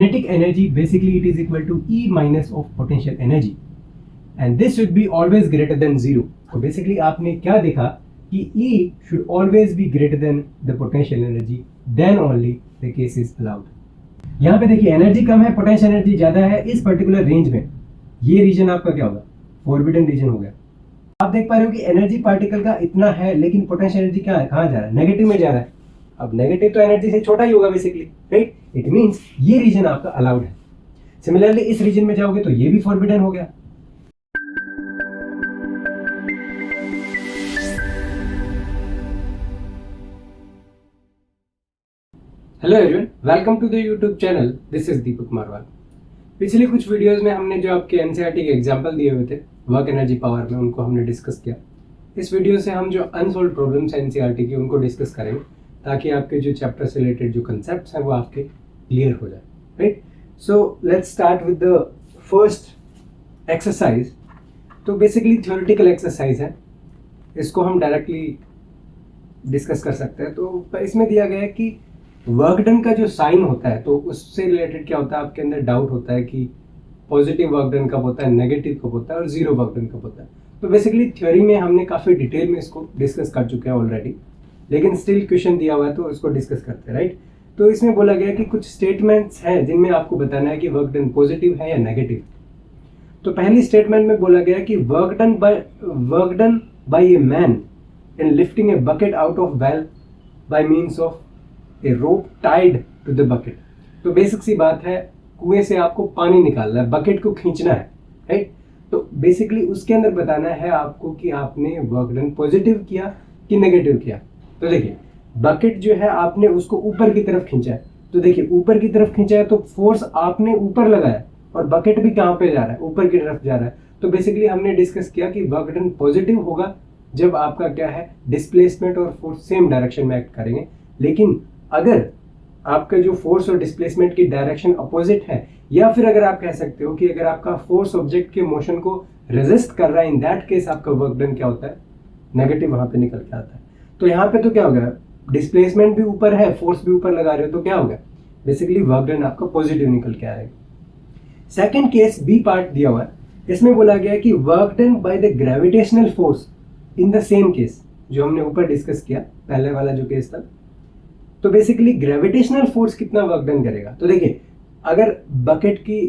kinetic energy basically it is equal to E minus of potential energy and this should be always greater than 0. तो basically आपने क्या देखा कि E should always be greater than the potential energy, then only the case is allowed. यहाँ पे देखिए energy कम है, potential energy ज़्यादा है इस पर्टिकुलर रेंज में, ये रीजन आपका क्या होगा, फॉरबिडन रीजन हो गया. आप देख पा रहे हो कि एनर्जी पार्टिकल का इतना है लेकिन पोटेंशियल एनर्जी क्या है, कहाँ जा रहा है, नेगेटिव में जा रहा है. अब नेगेटिव तो एनर्जी से छोटा ही होगा बेसिकली, राइट. इट मींस ये रीजन आपका अलाउड है. सिमिलरली इस रीजन में जाओगे तो ये भी फॉरबिडन हो गया. Hello everyone, welcome to the YouTube channel. This is Deepak Marwal. पिछले कुछ वीडियोस में हमने जो आपके एनसीईआरटी के एग्जांपल दिए हुए थे वर्क एनर्जी पावर में, उनको हमने डिस्कस किया. इस वीडियो से हम जो अनसोल्व प्रॉब्लम्स हैं एनसीईआरटी की उनको डिस्कस करेंगे ताकि आपके जो चैप्टर से रिलेटेड जो कंसेप्ट्स हैं वो आपके क्लियर हो जाए, right. So let's start with the first exercise. तो बेसिकली थ्योरेटिकल एक्सरसाइज है, इसको हम डायरेक्टली डिस्कस कर सकते हैं. तो इसमें दिया गया है कि वर्क डन का जो साइन होता है तो उससे रिलेटेड क्या होता है, आपके अंदर डाउट होता है कि पॉजिटिव वर्क डन कब होता है, नेगेटिव कब होता है और जीरो वर्क डन कब होता है. तो बेसिकली थ्योरी में हमने काफ़ी डिटेल में इसको डिस्कस कर चुके हैं ऑलरेडी, लेकिन स्टिल क्वेश्चन दिया हुआ है तो इसको डिस्कस करते हैं, राइट. तो इसमें बोला गया कि कुछ स्टेटमेंट्स हैं जिनमें आपको बताना है कि वर्क डन पॉजिटिव है या नेगेटिव. तो पहली स्टेटमेंट में बोला गया कि work done by a man in lifting a bucket out of well by means of a rope tied to the bucket. तो बेसिक सी बात है, कुएं से आपको पानी निकालना है, बकेट को खींचना है, राइट. तो बेसिकली उसके अंदर बताना है आपको कि आपने वर्क डन पॉजिटिव किया कि नेगेटिव किया. तो देखिए बकेट जो है आपने उसको ऊपर की तरफ खींचा है. तो देखिए ऊपर की तरफ खींचा है तो फोर्स आपने ऊपर लगाया और बकेट भी कहाँ पे जा रहा है, ऊपर की तरफ जा रहा है. तो बेसिकली हमने डिस्कस किया कि वर्क डन पॉजिटिव होगा जब आपका क्या है, डिस्प्लेसमेंट और फोर्स सेम डायरेक्शन में एक्ट करेंगे. लेकिन अगर आपका जो फोर्स और डिस्प्लेसमेंट की डायरेक्शन अपोजिट है, या फिर अगर आप कह सकते हो कि अगर आपका फोर्स ऑब्जेक्ट के मोशन को रेजिस्ट कर रहा है, इन दैट केस आपका वर्क डन क्या होता है, नेगेटिव वहां पे निकल के आता है. तो यहाँ पे तो क्या हो गया, डिस्प्लेसमेंट भी ऊपर है, फोर्स भी ऊपर लगा रहे हो, तो क्या होगा, बेसिकली वर्क डन आपका पॉजिटिव निकल के आएगा. सेकेंड केस बी पार्ट दिया हुआ है, इसमें बोला गया है कि work done by the gravitational force in the same case, जो हमने ऊपर डिस्कस किया पहले वाला जो केस था. तो बेसिकली ग्रेविटेशनल फोर्स कितना वर्क डन करेगा. तो देखिए अगर बकेट की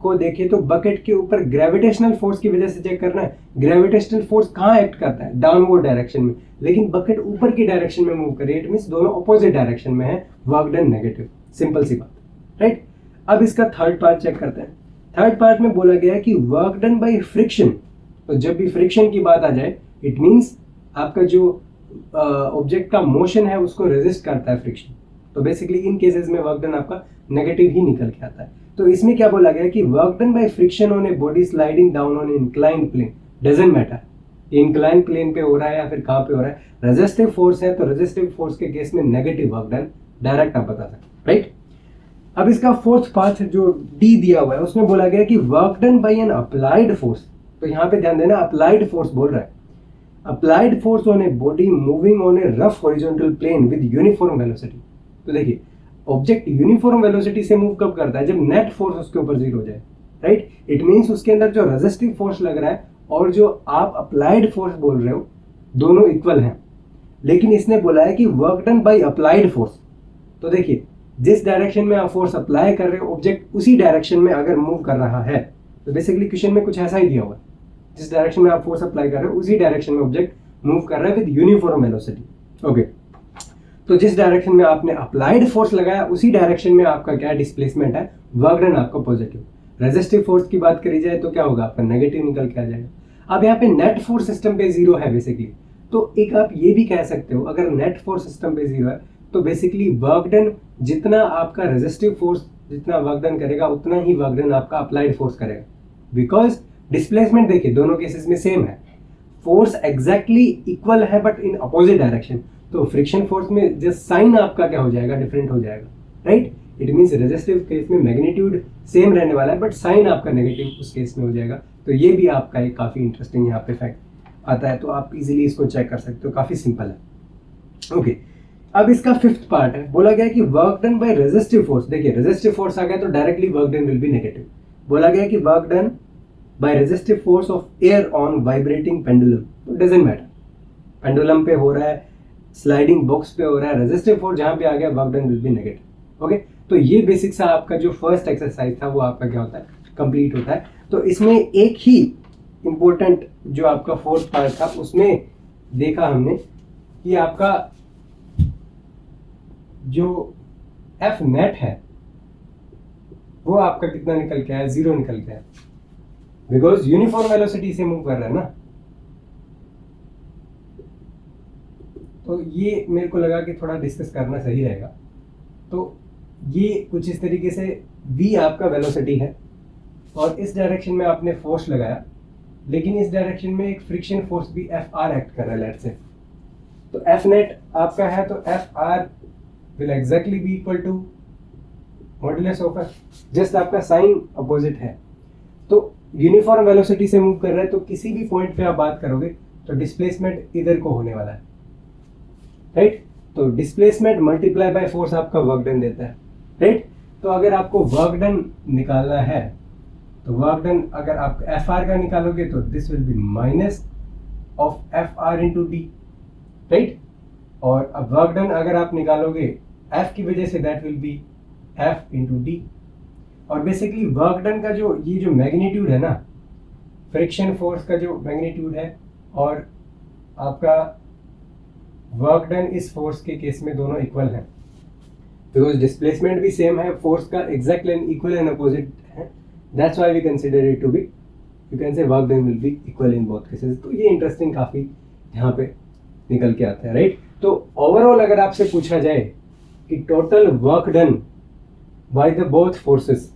को देखें तो बकेट के ऊपर ग्रेविटेशनल फोर्स की वजह से चेक करना है, ग्रेविटेशनल फोर्स कहाँ एक्ट करता है, डाउनवर्ड डायरेक्शन में, लेकिन बकेट ऊपर की डायरेक्शन में मूव करे, इट मींस दोनों अपोजिट डायरेक्शन में है, वर्क डन नेगेटिव. सिंपल सी बात, राइट. अब इसका थर्ड पार्ट चेक करते हैं. थर्ड पार्ट में बोला गया है कि वर्क डन बाय फ्रिक्शन. तो जब भी फ्रिक्शन की बात आ जाए इट मींस आपका जो ऑब्जेक्ट का मोशन है उसको रेजिस्ट करता है फ्रिक्शन. तो बेसिकली इन केसेस में वर्क डन आपका नेगेटिव ही निकल के आता है. तो इसमें क्या बोला गया कि work done by friction on a body sliding down on inclined plane, doesn't matter inclined plane पे हो रहा है या फिर कहाँ पे हो रहा है, रेजिस्टिव फोर्स है तो रेजिस्टिव फोर्स के केस में नेगेटिव वर्क डन डायरेक्ट आप बता सकते, राइट. अब इसका फोर्थ पार्ट जो डी दिया हुआ है उसमें बोला गया कि work done bye N applied force. तो यहाँ पे ध्यान देना, अप्लाइड फोर्स बोल रहा है, applied force on a body moving on a rough horizontal plane with uniform velocity. तो देखिए ऑब्जेक्ट यूनिफॉर्म वेलोसिटी से मूव कब करता है, जब नेट फोर्स उसके ऊपर जीरो हो जाए, राइट. इट मींस उसके अंदर जो रेजिस्टिव फोर्स लग रहा है और जो आप अप्लाइड फोर्स बोल रहे हो दोनों इक्वल हैं. लेकिन इसने बोला है कि work done by applied force. तो देखिए जिस डायरेक्शन में आप फोर्स अप्लाई कर रहे हो ऑब्जेक्ट उसी डायरेक्शन में अगर मूव कर रहा है, तो बेसिकली क्वेश्चन में कुछ ऐसा ही दिया हुआ है, जिस डायरेक्शन में आप फोर्स अप्लाई कर रहे हो उसी डायरेक्शन में ऑब्जेक्ट मूव कर रहा है विद यूनिफॉर्म वेलोसिटी. ओके, तो जिस डायरेक्शन में आपने अप्लाइड फोर्स लगाया उसी डायरेक्शन में आपका क्या डिस्प्लेसमेंट है, वर्क डन आपका पॉजिटिव. रेजिस्टिव फोर्स की बात करी जाए तो क्या होगा, आपका नेगेटिव निकल के आ जाएगा. अब यहाँ पे नेट फोर्स सिस्टम पे जीरो है बेसिकली. तो एक आप ये भी कह सकते हो अगर नेट फोर्स सिस्टम पे जीरो है तो बेसिकली वर्क डन जितना आपका रेजिस्टिव फोर्स जितना वर्क डन करेगा उतना ही वर्क डन आपका अप्लाइड फोर्स करेगा. बिकॉज डिस्प्लेसमेंट देखिए दोनों केसेस में सेम है, फोर्स एग्जैक्टली इक्वल है बट इन अपोजिट डायरेक्शन. तो फ्रिक्शन फोर्स में जस्ट साइन आपका क्या हो जाएगा, डिफरेंट हो जाएगा, right. It means resistive case में मैग्नीट्यूड सेम रहने वाला है बट साइन आपका नेगेटिव उस केस में हो जाएगा. तो ये भी आपका एक काफ़ी इंटरेस्टिंग यहाँ पे फैक्ट आता है, तो आप इजीली इसको चेक कर सकते हो, काफ़ी सिंपल है. ओके, अब इसका फिफ्थ पार्ट है, बोला गया कि work done bye resistive force. देखिए रेजिस्टिव फोर्स आ गया तो directly work done will B negative. बोला गया कि work done bye resistive force of air on vibrating pendulum, तो डजंट मैटर, पेंडुलम पे हो रहा है, स्लाइडिंग बॉक्स पे हो रहा है, रेजिस्टिव फोर्स जहां पे आ गया work done will B negative. Okay, तो ये बेसिक सा आपका जो फर्स्ट एक्सरसाइज था वो आपका क्या होता है, कंप्लीट होता है। तो इसमें एक ही इंपॉर्टेंट जो आपका फोर्थ पार्ट था उसमें देखा हमने कि आपका जो एफ नेट है वो आपका कितना निकल के आया, 0 निकल के आया, बिकॉज यूनिफॉर्म वेलोसिटी से मूव कर रहा है ना। तो ये मेरे को लगा कि थोड़ा डिस्कस करना सही रहेगा। तो ये कुछ इस तरीके से v आपका वेलोसिटी है और इस डायरेक्शन में आपने फोर्स लगाया, लेकिन इस डायरेक्शन में एक फ्रिक्शन फोर्स भी एफ आर एक्ट कर रहा है लेट से। तो एफ नेट आपका है तो F R will exactly be equal to modulus of F, just आपका साइन अपोजिट है। तो यूनिफॉर्म वेलोसिटी से मूव कर रहा है तो किसी भी पॉइंट पे आप बात करोगे तो डिस्प्लेसमेंट इधर को होने वाला है, राइट। तो डिस्प्लेसमेंट मल्टीप्लाई बाय फोर्स आपका वर्क डन देता है, राइट। तो अगर आपको वर्क डन निकालना है तो वर्क डन अगर आप एफ आर का निकालोगे तो this will B minus of F R into D, right. और अब वर्क डन अगर आप निकालोगे एफ की वजह say that will B F into D. और बेसिकली वर्क डन का जो ये जो मैग्नीट्यूड है ना, फ्रिक्शन फोर्स का जो मैग्नीट्यूड है और आपका वर्क डन इस फोर्स के केस में दोनों इक्वल हैं, बिकॉज डिस्प्लेसमेंट भी सेम है, फोर्स का exact and equal and opposite है, that's why we consider it to be, you can say work done will be equal in both cases. तो ये इंटरेस्टिंग काफी यहाँ पे निकल के आता है, राइट। तो ओवरऑल अगर आपसे पूछा जाए कि total work done by the both forces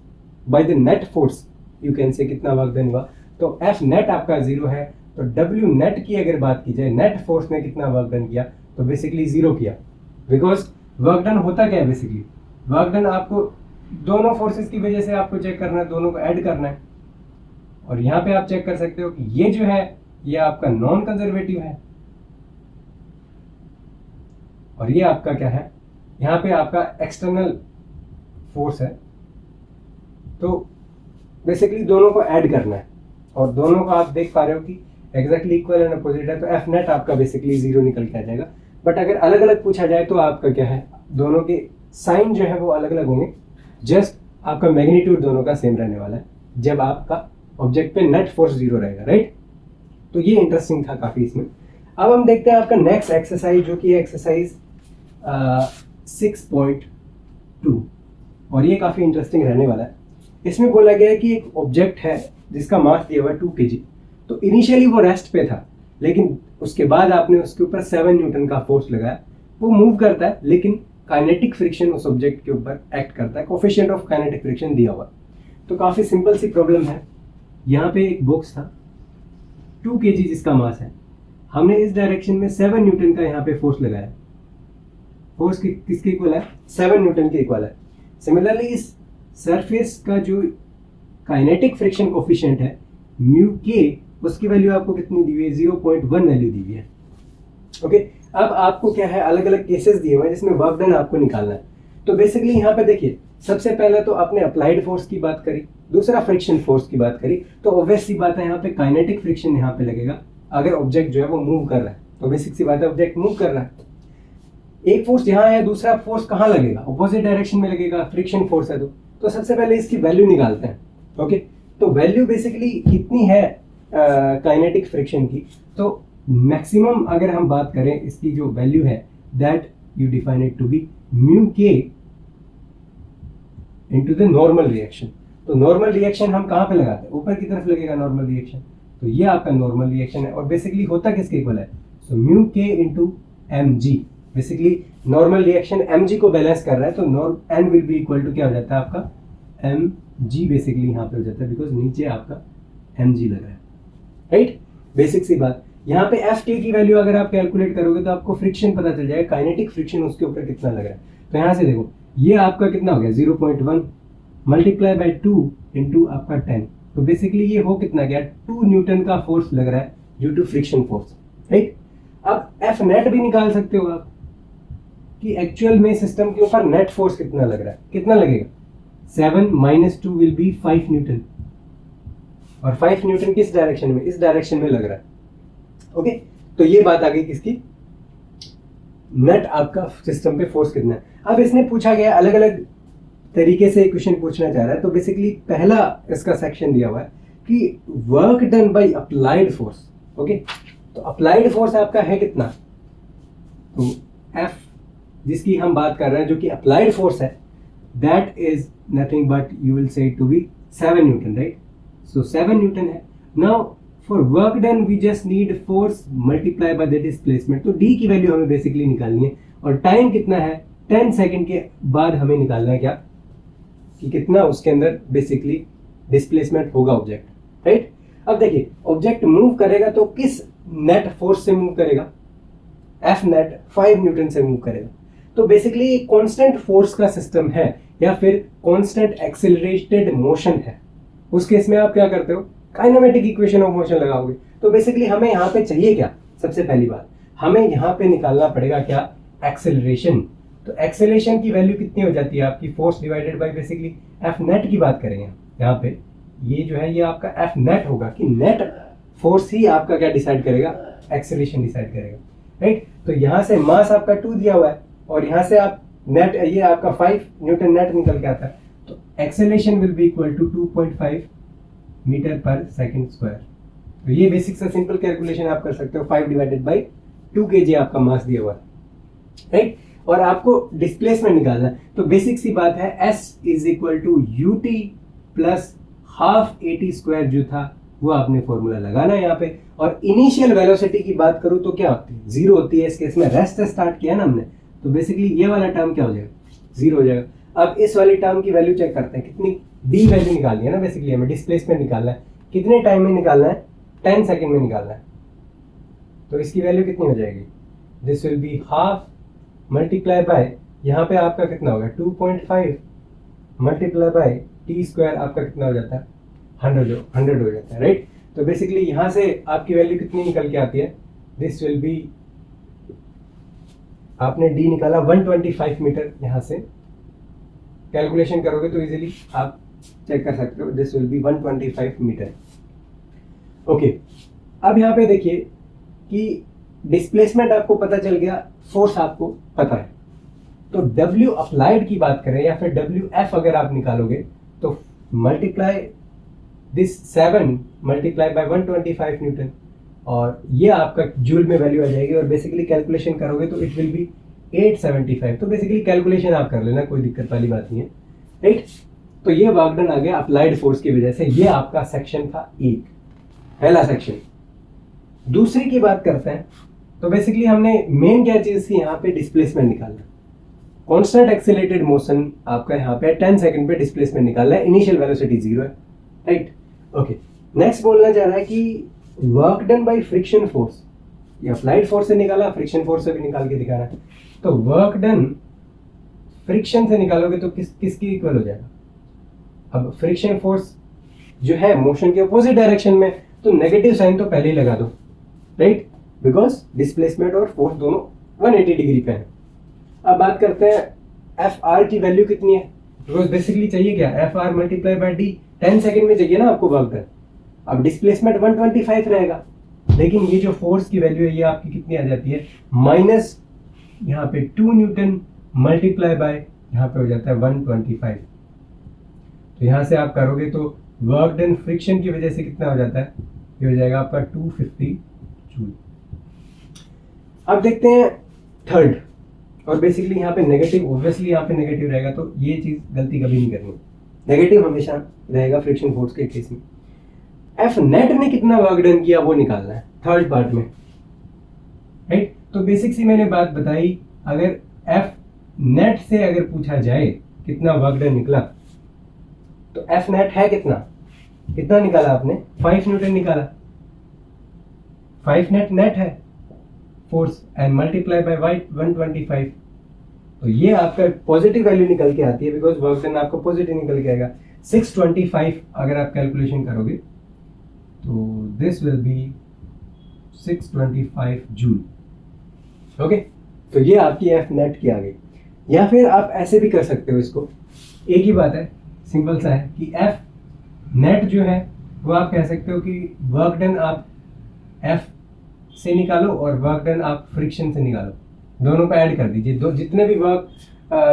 bye the net force, you can से कितना वर्क डन हुआ, तो एफ नेट आपका 0 है। तो डब्ल्यू नेट की अगर बात की जाए, नेट फोर्स ने कितना वर्क डन किया, तो बेसिकली 0 किया, बिकॉज वर्क डन होता क्या है, बेसिकली वर्क डन आपको दोनों फोर्सेस की वजह से आपको चेक करना है, दोनों को ऐड करना है। और यहाँ पे आप चेक कर सकते हो कि ये जो है ये आपका नॉन कंजर्वेटिव है और ये आपका क्या है, यहाँ पे आपका एक्सटर्नल फोर्स है। तो बेसिकली दोनों को ऐड करना है और दोनों को आप देख पा रहे हो कि एग्जैक्टली इक्वल एंड अपोजिट है, तो एफ नेट आपका बेसिकली 0 निकल के आ जाएगा। बट अगर अलग अलग पूछा जाए तो आपका क्या है, दोनों के साइन जो है वो अलग अलग होंगे, जस्ट आपका मैग्नीट्यूड दोनों का सेम रहने वाला है जब आपका ऑब्जेक्ट पे नेट फोर्स 0 रहेगा, राइट। तो ये इंटरेस्टिंग था काफी इसमें। अब हम देखते हैं आपका नेक्स्ट एक्सरसाइज, जो कि एक्सरसाइज 6.2, और ये काफी इंटरेस्टिंग रहने वाला है। इसमें बोला गया है कि एक ऑब्जेक्ट है जिसका मास दिया हुआ है 2 kg। तो इनिशियली वो रेस्ट पे था, लेकिन उसके बाद आपने उसके ऊपर 7 न्यूटन का फोर्स लगाया, वो मूव करता है, लेकिन काइनेटिक फ्रिक्शन उस ऑब्जेक्ट के ऊपर एक्ट करता है, कोफिशिएंट ऑफ काइनेटिक फ्रिक्शन दिया हुआ। तो काफी सिंपल सी प्रॉब्लम है। यहाँ पे एक बॉक्स था 2 kg जिसका मास है, हमने इस डायरेक्शन में 7 न्यूटन का यहाँ पे फोर्स लगाया। फोर्स किसके इक्वल है, 7 न्यूटन के इक्वल है। सिमिलरली इस सरफेस का जो काइनेटिक फ्रिक्शन कोफिशिएंट है म्यू के, उसकी वैल्यू आपको कितनी दी हुई है, 0.1 वैल्यू दी हुई है। ओके, अब आपको क्या है, अलग अलग केसेस दिए हुए हैं जिसमें वर्क डन आपको निकालना है। तो बेसिकली यहाँ पे देखिए, सबसे पहले तो आपने अप्लाइड फोर्स की बात करी, दूसरा फ्रिक्शन फोर्स की बात करी। तो ऑब्वियस सी बात है यहाँ पे काइनेटिक फ्रिक्शन यहाँ पे लगेगा अगर ऑब्जेक्ट जो है वो मूव कर रहा है। तो बेसिक सी बात है, ऑब्जेक्ट मूव कर रहा है, एक फोर्स यहाँ है, दूसरा फोर्स कहाँ लगेगा, ऑपोजिट डायरेक्शन में लगेगा, फ्रिक्शन फोर्स है। तो सबसे पहले इसकी वैल्यू निकालते हैं। ओके, तो वैल्यू बेसिकली कितनी है काइनेटिक फ्रिक्शन की, तो मैक्सिमम अगर हम बात करें इसकी जो वैल्यू है, that you define it to be mu k into the normal reaction. तो नॉर्मल रिएक्शन हम कहाँ पे लगाते हैं, ऊपर की तरफ लगेगा नॉर्मल रिएक्शन। तो ये आपका नॉर्मल रिएक्शन है और बेसिकली होता किसके इक्वल है, so mu k into M G. Basically normal reaction M G को बैलेंस कर रहा है, तो N will be equal to क्या हो जाता है आपका एम जी, बेसिकली यहाँ पे हो जाता है, बिकॉज नीचे आपका एम जी लग रहा है, राइट। बेसिक सी बात, यहाँ पे एफ के की वैल्यू अगर आप कैलकुलेट करोगे तो आपको फ्रिक्शन पता चल जाएगा, काइनेटिक फ्रिक्शन उसके ऊपर कितना लग रहा है। तो यहाँ से देखो, ये आपका कितना हो गया 0.1 मल्टीप्लाई बाई 2 इंटू आपका 10। तो बेसिकली ये हो कितना गया, 2 न्यूटन का फोर्स लग रहा है due to friction force, right. अब एफ नेट भी निकाल सकते हो आप, कि एक्चुअल में सिस्टम के ऊपर नेट फोर्स कितना लग रहा है, कितना लगेगा 7 - 2 विल बी 5 न्यूटन, और 5 न्यूटन किस डायरेक्शन में, इस डायरेक्शन में लग रहा है। ओके, तो ये बात आ गई किसकी, नेट आपका सिस्टम पे फोर्स कितना है। अब इसने पूछा गया अलग अलग तरीके से क्वेश्चन पूछना चाह रहा है, तो बेसिकली पहला इसका सेक्शन दिया हुआ है कि work done by applied force. Okay, तो अप्लाइड फोर्स आपका है कितना, तो F जिसकी हम बात कर रहे हैं जो कि अप्लाइड फोर्स है, that is nothing but you will say to be 7 newton, right. So 7 newton है। Now for work done we just need force multiply by the displacement, तो D की वैल्यू हमें बेसिकली निकालनी है, और टाइम कितना है 10 सेकेंड के बाद हमें निकालना है क्या, कि कितना उसके अंदर बेसिकली डिस्प्लेसमेंट होगा ऑब्जेक्ट, राइट। अब देखिए ऑब्जेक्ट मूव करेगा तो किस नेट फोर्स से मूव करेगा, F नेट 5 न्यूटन से मूव करेगा। तो बेसिकली कांस्टेंट फोर्स का सिस्टम है या फिर कांस्टेंट एक्सेलरेटेड मोशन है, उस केस में आप क्या करते हो, काइनेमेटिक इक्वेशन ऑफ मोशन लगाओगे। तो बेसिकली हमें यहाँ पे चाहिए क्या, सबसे पहली बात हमें यहाँ पे निकालना पड़ेगा क्या, एक्सेलरेशन। तो एक्सेलरेशन की वैल्यू कितनी हो जाती है आपकी, force divided by basically F net की बात करेंगे यहाँ पे, ये जो है ये आपका F नेट होगा, कि नेट फोर्स ही आपका क्या डिसाइड करेगा, एक्सेलरेशन डिसाइड करेगा, राइट। तो यहाँ से मास आपका 2 दिया हुआ है, और यहाँ से आप नेट ये आपका 5 न्यूटन नेट निकल के आता है, तो acceleration will be equal to 2.5 metre per second square. तो ये बेसिक सा सिंपल कैलकुलेशन आप कर सकते हो, 5 डिवाइडेड बाई 2 kg आपका मास दिया हुआ है, राइट। और आपको डिस्प्लेसमेंट निकालना है, तो बेसिक सी बात है S is equal to ut plus half AT square जो था वो आपने फॉर्मूला लगाना है यहाँ पे। और इनिशियल वेलोसिटी की बात करूँ तो क्या होती है, 0 होती है। इस केस में रेस्ट से स्टार्ट किया ना हमने, तो बेसिकली ये वाला टर्म क्या हो जाएगा, 0 हो जाएगा। अब इस वाली टर्म की वैल्यू चेक करते हैं, कितनी D वैल्यू निकालनी है ना, बेसिकली हमें डिस्प्लेसमेंट निकालना है, कितने टाइम में निकालना है, 10 सेकेंड में निकालना है। तो इसकी वैल्यू कितनी हो जाएगी, this will be half multiply by, यहाँ पे आपका कितना होगा 2.5 मल्टीप्लाई बाय T स्क्वायर, आपका कितना हो जाता है 100 हो जाता है, राइट। तो बेसिकली यहाँ से आपकी वैल्यू कितनी निकल के आती है, दिस विल बी, आपने D निकाला 125 मीटर, यहाँ से कैलकुलेशन करोगे तो इजीली आप चेक कर सकते हो, this will be 125 metre. Okay, अब यहाँ पे देखिए कि डिस्प्लेसमेंट आपको पता चल गया, फोर्स आपको पता है, तो W अप्लाइड की बात करें या फिर WF अगर आप निकालोगे तो multiply this 7 multiply by 125 Newton, और ये आपका जूल में वैल्यू आ जाएगी, और बेसिकली कैलकुलेशन करोगे तो इट विल बी 875। तो बेसिकली कैलकुलेशन आप कर लेना, कोई दिक्कत वाली बात नहीं है, राइट। तो ये वर्क डन आ गया अप्लाइड फोर्स की वजह से। ये आपका सेक्शन था एक, पहला सेक्शन। दूसरी की बात करते हैं, तो बेसिकली हमने मेन क्या चीज थी यहाँ पे, डिस्प्लेसमेंट निकालना। कांस्टेंट एक्सेलरेटेड मोशन आपका यहाँ पे 10 सेकंड पे डिस्प्लेसमेंट निकालना है, इनिशियल वेलोसिटी 0 है, राइट। ओके, नेक्स्ट बोलना चाह रहा है कि work done by friction force, ये अप्लाइड फोर्स से निकाला, फ्रिक्शन फोर्स से भी निकाल के दिखाना है। तो वर्क डन फ्रिक्शन से निकालोगे तो किसकी इक्वल हो जाएगा, अब फ्रिक्शन फोर्स जो है मोशन के अपोजिट डायरेक्शन में, तो नेगेटिव साइन तो पहले ही लगा दो, राइट, बिकॉज डिस्प्लेसमेंट और फोर्स दोनों 180 डिग्री पे है। अब बात करते हैं एफ आर की वैल्यू कितनी है, बिकॉज बेसिकली चाहिए क्या, F R multiply by D, 10 second में चाहिए ना आपको वर्क डन। अब डिस्प्लेसमेंट 125 रहेगा, लेकिन ये जो फोर्स की वैल्यू है ये आपकी कितनी आ जाती है, माइनस यहाँ पे 2 न्यूटन मल्टीप्लाई बाय यहाँ पे हो जाता है 125। तो यहाँ से आप करोगे तो वर्क डन फ्रिक्शन की वजह से कितना हो जाता है, ये हो जाएगा आपका 250 जूल। अब देखते हैं थर्ड, और बेसिकली यहाँ पे नेगेटिव, ऑब्वियसली यहाँ पे नेगेटिव रहेगा, तो ये चीज गलती कभी नहीं करनी, नेगेटिव हमेशा रहेगा फ्रिक्शन फोर्स के केस में। एफ नेट ने कितना वर्क डन किया वो निकालना है थर्ड पार्ट में, राइट। तो बेसिक सी मैंने बात बताई, अगर एफ नेट से अगर पूछा जाए कितना वर्क डन निकला, तो एफ नेट है कितना, कितना निकाला आपने, 5 न्यूटन निकाला, 5 नेट है फोर्स, एंड मल्टीप्लाई बाय 125। तो ये आपका पॉजिटिव वैल्यू निकल के आती है, बिकॉज वर्क डन आपको पॉजिटिव निकल के आएगा 625। अगर आप कैलकुलेशन करोगे तो this will B 625 joule. Okay, तो ये आपकी एफ नेट की आ गई। या फिर आप ऐसे भी कर सकते हो इसको, एक ही बात है, सिंपल सा है कि एफ नेट जो है वो आप कह सकते हो कि वर्क डन आप एफ से निकालो और वर्क डन आप फ्रिक्शन से निकालो, दोनों को ऐड कर दीजिए।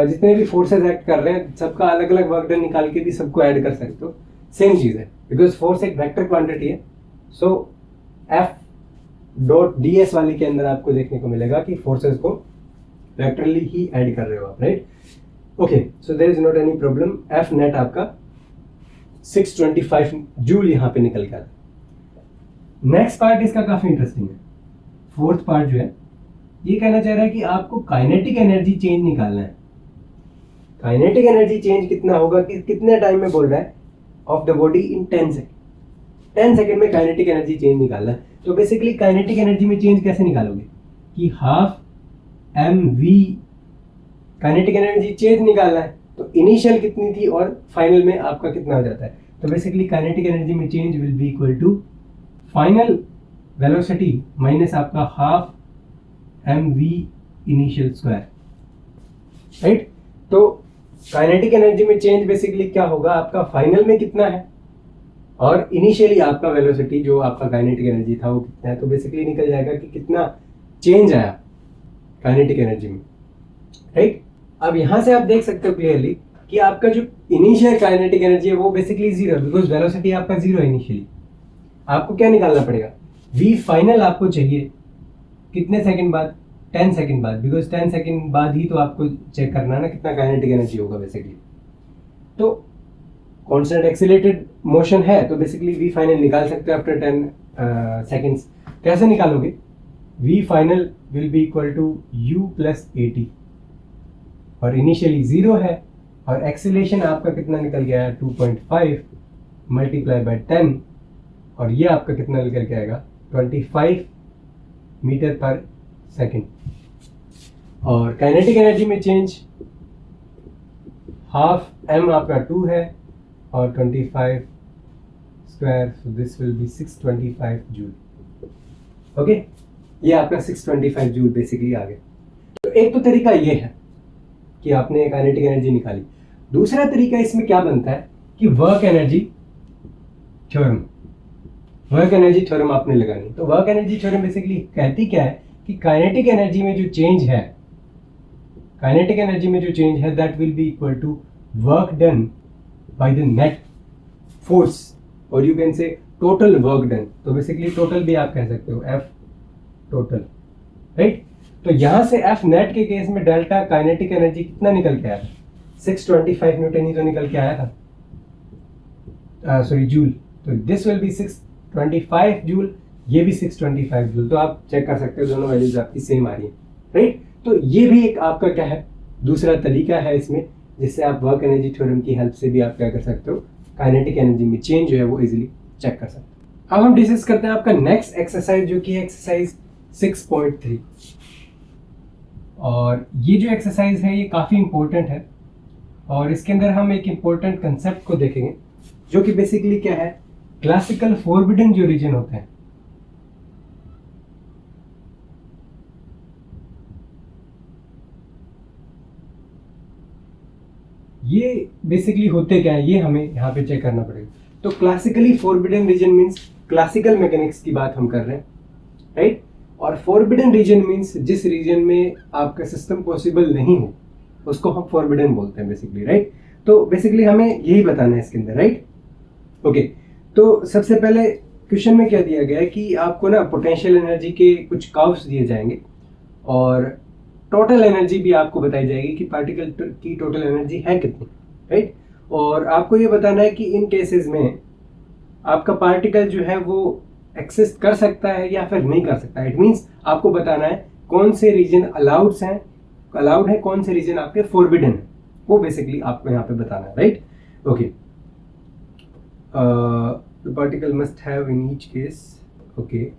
जितने भी फोर्सेस एक्ट कर रहे हैं सबका अलग अलग वर्क डन निकाल के भी सबको ऐड कर सकते हो, सेम चीज़ है, बिकॉज फोर्स एक वेक्टर क्वांटिटी है। सो एफ डॉट डी एस वाली के अंदर आपको देखने को मिलेगा कि फोर्सेस को वेक्टरली ही ऐड कर रहे हो आप, right. Okay, so there is not any problem. F net आपका 625 जूल यहाँ पे निकल गया। नेक्स्ट पार्ट इसका काफी इंटरेस्टिंग है। फोर्थ पार्ट जो है ये कहना चाह रहा है कि आपको काइनेटिक एनर्जी चेंज निकालना है। काइनेटिक एनर्जी चेंज कितना होगा, कि कितने टाइम में बोल रहा है, of the body in 10 second. 10 second में काइनेटिक एनर्जी चेंज निकालना है। तो बेसिकली काइनेटिक एनर्जी में चेंज कैसे निकालोगे कि half M V kinetic energy change निकालना है, तो इनिशियल कितनी थी और फाइनल में आपका कितना हो जाता है। तो बेसिकली काइनेटिक एनर्जी में change will be equal to final velocity minus आपका half M V initial square, right. तो काइनेटिक एनर्जी में चेंज बेसिकली क्या होगा, आपका फाइनल में कितना है और इनिशियली आपका वेलोसिटी जो आपका काइनेटिक एनर्जी था वो कितना है। तो बेसिकली निकल जाएगा कि कितना चेंज आया काइनेटिक एनर्जी में, राइट। अब यहां से आप देख सकते हो क्लियरली कि आपका जो इनिशियल काइनेटिक एनर्जी है वो बेसिकली जीरो, बिकॉज वेलोसिटी आपका जीरो है इनिशियली। आपको क्या निकालना पड़ेगा, वी फाइनल आपको चाहिए कितने सेकंड बाद, 10 सेकंड बाद, बिकॉज 10 सेकंड बाद ही तो आपको चेक करना ना कितना काइनेटिक एनर्जी होगा बेसिकली। तो कांस्टेंट एक्सीलरेटेड मोशन है तो बेसिकली वी फाइनल निकाल सकते हो आफ्टर 10 सेकंड्स। कैसे निकालोगे, v final will be equal to u plus a t, और इनिशियली जीरो है और एक्सीलरेशन आपका कितना निकल गया है 2.5 मल्टीप्लाई बाय 10, और ये आपका कितना निकल के आएगा 25 मीटर पर सेकेंड। और काइनेटिक एनर्जी में चेंज हाफ एम आपका 2 है और 25 square, so this will B 625 joule. Okay, ये आपका 625 जूल बेसिकली आ गया। तो एक तो तरीका ये है कि आपने काइनेटिक एनर्जी निकाली। दूसरा तरीका इसमें क्या बनता है कि वर्क एनर्जी थ्योरम आपने लगानी। तो वर्क एनर्जी थ्योरम बेसिकली कहती क्या है कि काइनेटिक एनर्जी में जो चेंज है that will be equal to work done by the net force, और you can say total work done. तो बेसिकली टोटल भी आप कह सकते हो एफ टोटल, राइट। तो यहां से एफ नेट के केस में डेल्टा काइनेटिक एनर्जी कितना निकल के आया था, 625 न्यूटन ही तो निकल के आया था, सॉरी जूल। तो दिस विल बी 625 जूल, ये भी 625 जूल। तो आप चेक कर सकते हो दोनों वैल्यूज आपकी सेम आ रही है, राइट। तो ये भी एक आपका क्या है, दूसरा तरीका है इसमें, जिससे आप वर्क एनर्जी थ्योरम की हेल्प से भी आप क्या कर सकते हो, काइनेटिक एनर्जी में चेंज जो है वो इजीली चेक कर सकते हो। अब हम डिस्कस करते हैं आपका नेक्स्ट एक्सरसाइज, जो कि है एक्सरसाइज 6.3। और ये जो एक्सरसाइज है ये काफ़ी इंपॉर्टेंट है, और इसके अंदर हम एक इंपॉर्टेंट कंसेप्ट को देखेंगे, जो कि बेसिकली क्या है, क्लासिकल फॉरबिडन जो रीजन होते हैं, ये बेसिकली होते क्या है ये हमें यहाँ पे चेक करना पड़ेगा। तो classically forbidden region means classical mechanics की बात हम कर रहे हैं, राइट। और फॉरबिडन रीजन मीन्स जिस रीजन में आपका सिस्टम पॉसिबल नहीं हो उसको हम फॉरबिडन बोलते हैं बेसिकली, राइट। तो बेसिकली हमें यही बताना है इसके अंदर, राइट। ओके, तो सबसे पहले क्वेश्चन में क्या दिया गया है कि आपको ना पोटेंशियल एनर्जी के कुछ कर्व्स दिए जाएंगे और टोटल एनर्जी भी आपको बताई जाएगी कि पार्टिकल की टोटल एनर्जी है कितनी, राइट। और आपको ये बताना है कि इन केसेस में आपका पार्टिकल जो है वो एक्सिस्ट कर सकता है या फिर नहीं कर सकता है। इट मीन्स आपको बताना है कौन से रीजन अलाउड है, कौन से रीजन आपके फॉरबिडन है, वो बेसिकली आपको यहाँ पे बताना है, right. Okay, the particle must have in each case, okay,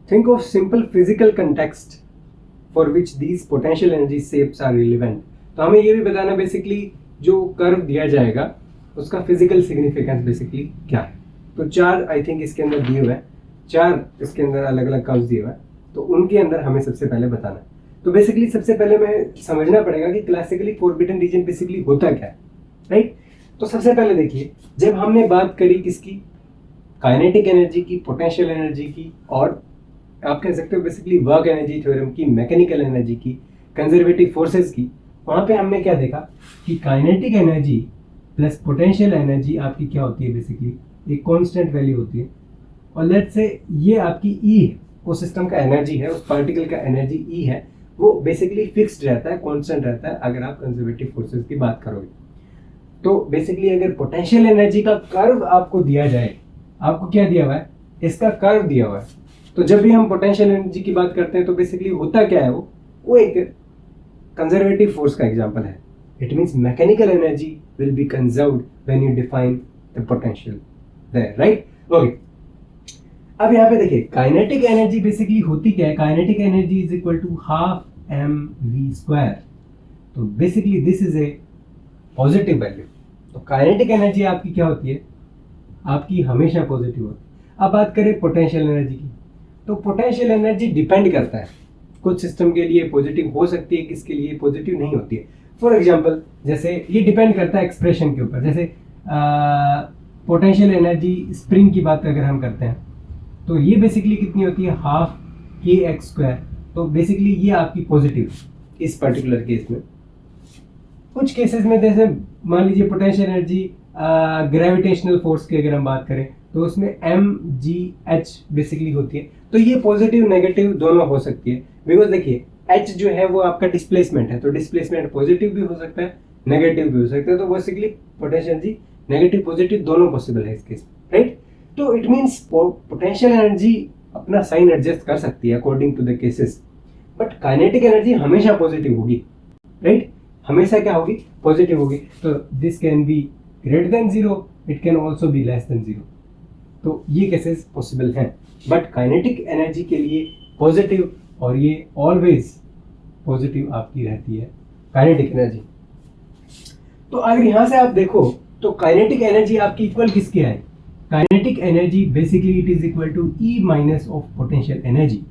think of simple physical context for which these potential energy shapes are relevant। तो हमें ये भी बताना बेसिकली जो कर्व दिया जाएगा उसका फिजिकल सिग्निफिकेंस बेसिकली क्या है। तो 4 आई थिंक इसके अंदर दिए हुए हैं, 4 इसके अंदर अलग अलग कर्व्स दिए हुए हैं। तो उनके अंदर हमें सबसे पहले बताना है। तो बेसिकली सबसे पहले हमें समझना पड़ेगा कि क्लासिकली फॉरबिडन रीजन बेसिकली होता क्या है, राइट। तो सबसे पहले देखिए, जब हमने बात करी किसकी, काइनेटिक एनर्जी की, पोटेंशियल एनर्जी की, और आप कह सकते हो बेसिकली वर्क एनर्जी थ्योरम की, मैकेनिकल एनर्जी की, कंजर्वेटिव फोर्सेस की, वहां पे हमने क्या देखा कि kinetic energy plus potential energy आपकी क्या होती है, बेसिकली एक कांस्टेंट वैल्यू होती है। और लेट्स से ये आपकी ई है, उस सिस्टम का एनर्जी है, उस पार्टिकल का एनर्जी ई है, वो बेसिकली फिक्स्ड रहता है, कांस्टेंट रहता है अगर आप कंजर्वेटिव फोर्सेस की बात करोगे। तो बेसिकली अगर पोटेंशियल एनर्जी का कर्व आपको दिया जाए, आपको क्या दिया हुआ है, इसका कर्व दिया हुआ है, तो जब भी हम पोटेंशियल एनर्जी की बात करते हैं तो बेसिकली होता क्या है, वो एक कंजर्वेटिव फोर्स का एग्जांपल है। It means mechanical energy will be conserved when you define the potential there, right. Okay, अब यहाँ पे देखिए काइनेटिक एनर्जी बेसिकली होती क्या है, kinetic energy is equal to half mv²। तो basically this is a positive value. तो kinetic energy आपकी क्या होती है, आपकी हमेशा पॉजिटिव होती है। अब बात करें पोटेंशियल एनर्जी की, तो पोटेंशियल एनर्जी डिपेंड करता है, कुछ सिस्टम के लिए पॉजिटिव हो सकती है, किसके लिए पॉजिटिव नहीं होती है। फॉर एग्जांपल जैसे ये डिपेंड करता है एक्सप्रेशन के ऊपर। जैसे पोटेंशियल एनर्जी स्प्रिंग की बात अगर हम करते हैं तो ये बेसिकली कितनी होती है, हाफ kx²। तो बेसिकली ये आपकी पॉजिटिव इस पर्टिकुलर केस में। कुछ केसेस में जैसे मान लीजिए पोटेंशियल एनर्जी ग्रेविटेशनल फोर्स की अगर हम बात करें तो उसमें mgh बेसिकली होती है। तो ये पॉजिटिव नेगेटिव दोनों हो सकती है, बिकॉज देखिए h जो है वो आपका डिस्प्लेसमेंट है, तो डिस्प्लेसमेंट पॉजिटिव भी हो सकता है, नेगेटिव भी हो सकता है। तो basically potential energy negative positive दोनों पॉसिबल है इस केस में, राइट। तो इट मींस पोटेंशियल एनर्जी अपना साइन एडजस्ट कर सकती है according to the cases, but kinetic energy हमेशा पॉजिटिव होगी, राइट। हमेशा क्या होगी, पॉजिटिव होगी। तो this can be greater than 0, it can also be less than 0। तो ये केसेस पॉसिबल हैं, बट काइनेटिक एनर्जी के लिए पॉजिटिव, और ये ऑलवेज पॉजिटिव आपकी रहती है काइनेटिक एनर्जी। तो अगर यहां से आप देखो तो काइनेटिक एनर्जी आपकी इक्वल किसके है, kinetic energy basically it is equal to E minus of potential energy,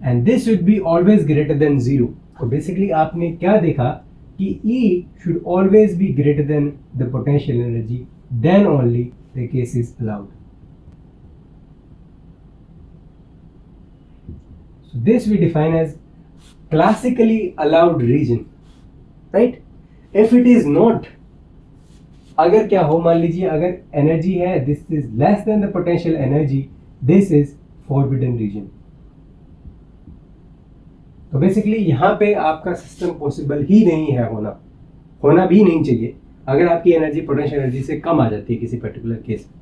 and this should be always greater than 0। तो बेसिकली आपने क्या देखा कि E should always be greater than the potential energy, then only the case is allowed. So this we define as classically allowed region, right? If it is not, अगर क्या हो, मान लीजिए अगर एनर्जी है this is less than the potential energy, this is forbidden region. तो basically यहाँ पे आपका सिस्टम पॉसिबल ही नहीं है, होना भी नहीं चाहिए अगर आपकी एनर्जी पोटेंशियल एनर्जी से कम आ जाती है किसी पर्टिकुलर केस में,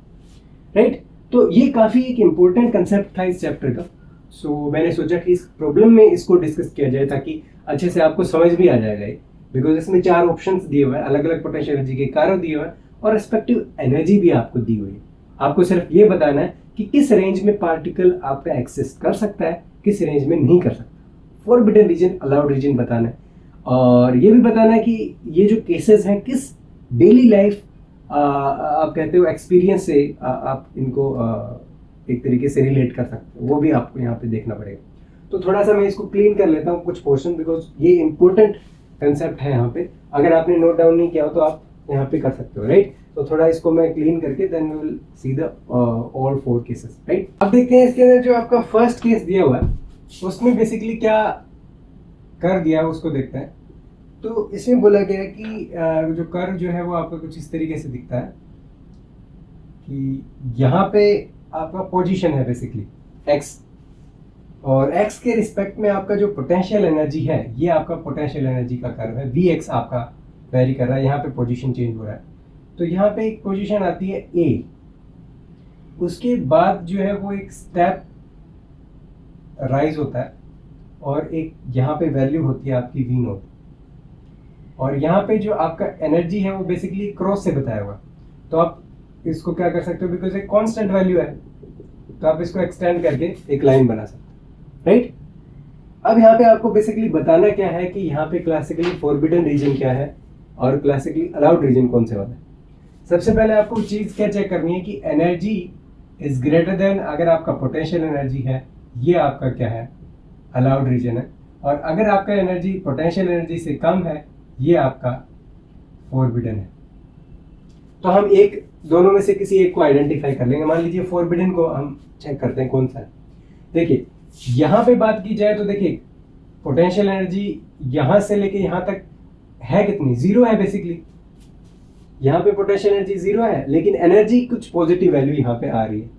राइट। तो ये काफ़ी एक इम्पोर्टेंट कंसेप्ट था इस चैप्टर का। सो मैंने सोचा कि इस प्रॉब्लम में इसको डिस्कस किया जाए ताकि अच्छे से आपको समझ भी आ जाएगा ये, बिकॉज इसमें 4 ऑप्शंस दिए हुए हैं, अलग अलग पोटेंशियल एनर्जी के कारण दिए हुए हैं और रिस्पेक्टिव एनर्जी भी आपको दी हुई है। आपको सिर्फ ये बताना है कि किस रेंज में पार्टिकल आपका एक्सिस्ट कर सकता है, किस रेंज में नहीं कर सकता। फॉरबिडन रीजन, अलाउड रीजन बताना है, और ये भी बताना है कि ये जो केसेस हैं किस डेली लाइफ आप कहते हो एक्सपीरियंस से आप इनको एक तरीके से रिलेट कर सकते हो, वो भी आपको यहाँ पे देखना पड़ेगा। तो थोड़ा सा मैं इसको क्लीन कर लेता हूँ कुछ पोर्शन, बिकॉज ये इंपॉर्टेंट कंसेप्ट है यहाँ पे। अगर आपने नोट डाउन नहीं किया हो तो आप यहाँ पे कर सकते हो, राइट। तो थोड़ा इसको मैं क्लीन करके then we will see the all 4 cases, right. अब देखते हैं इसके अंदर जो आपका फर्स्ट केस दिया हुआ है उसमें बेसिकली क्या कर दिया है उसको देखते हैं। तो इसमें बोला गया है कि जो कर्व जो है वो आपका कुछ इस तरीके से दिखता है कि यहाँ पे आपका पोजीशन है बेसिकली x, और x के रिस्पेक्ट में आपका जो पोटेंशियल एनर्जी है ये आपका पोटेंशियल एनर्जी का कर्व है। Vx आपका वेरी कर रहा है, यहाँ पे पोजीशन चेंज हो रहा है। तो यहाँ पे एक पोजीशन आती है A, उसके बाद जो है वो एक स्टेप राइज होता है और एक यहाँ पे वैल्यू होती है आपकी V0, और यहाँ पे जो आपका एनर्जी है वो बेसिकली क्रॉस से बताया हुआ। तो आप इसको क्या कर सकते हो, बिकॉज एक कांस्टेंट वैल्यू है तो आप इसको एक्सटेंड करके एक लाइन बना सकते हो, राइट। अब यहाँ पे आपको बेसिकली बताना क्या है कि यहाँ पे क्लासिकली फॉरबिडन रीजन क्या है और क्लासिकली अलाउड रीजन कौन से वाला है। सबसे पहले आपको चीज क्या चेक करनी है कि एनर्जी इज ग्रेटर देन, अगर आपका पोटेंशियल एनर्जी है ये आपका क्या है, अलाउड रीजन है, और अगर आपका एनर्जी पोटेंशियल एनर्जी से कम है, ये आपका फॉरबिडन है। तो हम एक दोनों में से किसी एक को आइडेंटिफाई कर लेंगे। मान लीजिए फॉरबिडन को हम चेक करते हैं कौन सा है। देखिए यहाँ पे बात की जाए तो देखिए पोटेंशियल एनर्जी यहाँ से लेके यहाँ तक है कितनी, जीरो है बेसिकली। यहाँ पे पोटेंशियल एनर्जी जीरो है, लेकिन एनर्जी कुछ पॉजिटिव वैल्यू यहाँ पे आ रही है।